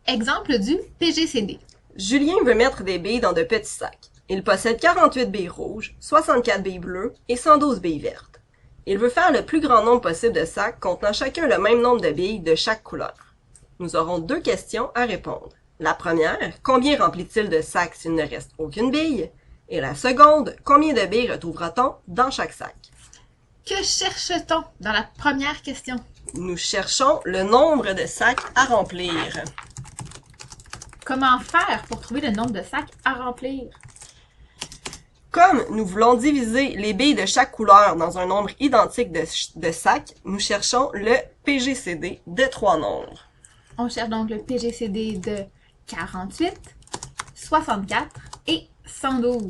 Exemple du PGCD. Julien veut mettre des billes dans de petits sacs. Il possède 48 billes rouges, 64 billes bleues et 112 billes vertes. Il veut faire le plus grand nombre possible de sacs contenant chacun le même nombre de billes de chaque couleur. Nous aurons 2 questions à répondre. La première, combien remplit-il de sacs s'il ne reste aucune bille? Et la seconde, combien de billes retrouvera-t-on dans chaque sac? Que cherche-t-on dans la première question? Nous cherchons le nombre de sacs à remplir. Comment faire pour trouver le nombre de sacs à remplir? Comme nous voulons diviser les billes de chaque couleur dans un nombre identique de sacs, nous cherchons le PGCD de 3 nombres. On cherche donc le PGCD de 48, 64 et 112.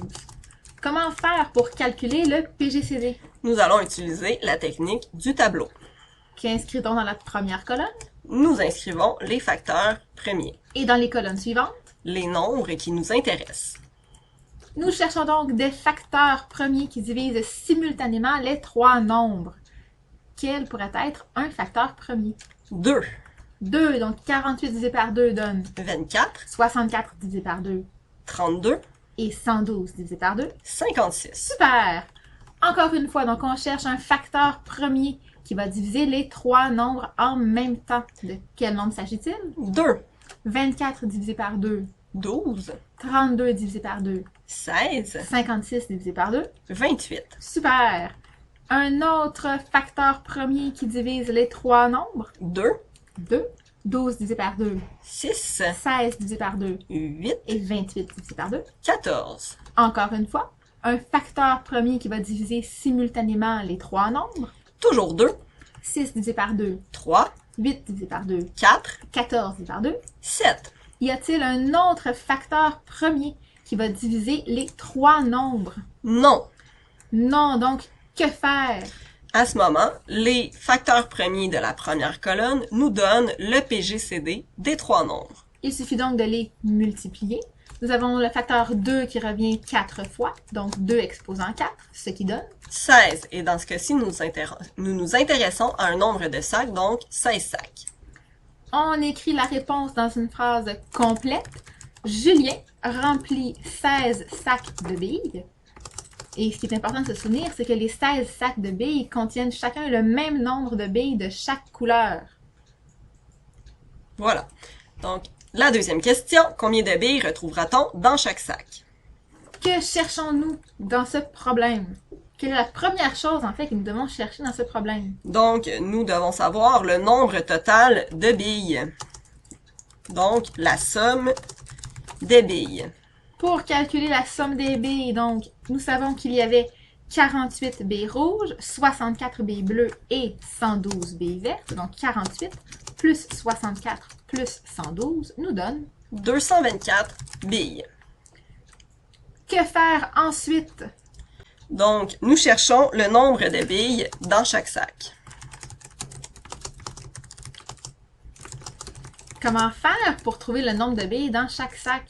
Comment faire pour calculer le PGCD? Nous allons utiliser la technique du tableau. Qu'inscrit-on dans la première colonne? Nous inscrivons les facteurs premiers. Et dans les colonnes suivantes? Les nombres qui nous intéressent. Nous cherchons donc des facteurs premiers qui divisent simultanément les 3 nombres. Quel pourrait être un facteur premier? 2. 2, donc 48 divisé par 2 donne 24. 64 divisé par 2. 32. Et 112 divisé par 2. 56. Super! Encore une fois, donc on cherche un facteur premier qui va diviser les 3 nombres en même temps. De quel nombre s'agit-il? 2. 24 divisé par 2. 12. 32 divisé par 2. 16. 56 divisé par 2. 28. Super! Un autre facteur premier qui divise les 3 nombres. 2. 2. 12 divisé par 2. 6. 16 divisé par 2. 8. Et 28 divisé par 2. 14. Encore une fois, un facteur premier qui va diviser simultanément les 3 nombres. Toujours 2. 6 divisé par 2. 3. 8 divisé par 2. 4. 14 divisé par 2. 7. Y a-t-il un autre facteur premier qui va diviser les 3 nombres? Non. Non, donc que faire? À ce moment, les facteurs premiers de la première colonne nous donnent le PGCD des 3 nombres. Il suffit donc de les multiplier. Nous avons le facteur 2 qui revient 4 fois, donc 2 exposant 4, ce qui donne 16. Et dans ce cas-ci, nous nous intéressons à un nombre de sacs, donc 16 sacs. On écrit la réponse dans une phrase complète. Julien remplit 16 sacs de billes. Et ce qui est important de se souvenir, c'est que les 16 sacs de billes contiennent chacun le même nombre de billes de chaque couleur. Voilà. Donc, la deuxième question, combien de billes retrouvera-t-on dans chaque sac? Que cherchons-nous dans ce problème? Quelle est la première chose, en fait, que nous devons chercher dans ce problème? Donc, nous devons savoir le nombre total de billes. Donc, la somme des billes. Pour calculer la somme des billes, donc, nous savons qu'il y avait 48 billes rouges, 64 billes bleues et 112 billes vertes. Donc, 48 plus 64 plus 112 nous donne 224 billes. Que faire ensuite? Donc, nous cherchons le nombre de billes dans chaque sac. Comment faire pour trouver le nombre de billes dans chaque sac?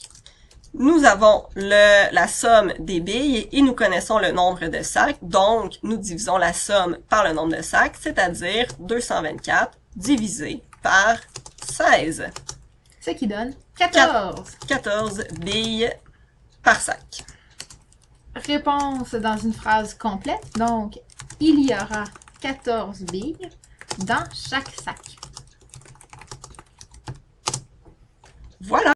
Nous avons la somme des billes et nous connaissons le nombre de sacs. Donc, nous divisons la somme par le nombre de sacs, c'est-à-dire 224 divisé par 16. Ce qui donne 14. 14 billes par sac. Réponse dans une phrase complète. Donc, il y aura 14 billes dans chaque sac. Voilà!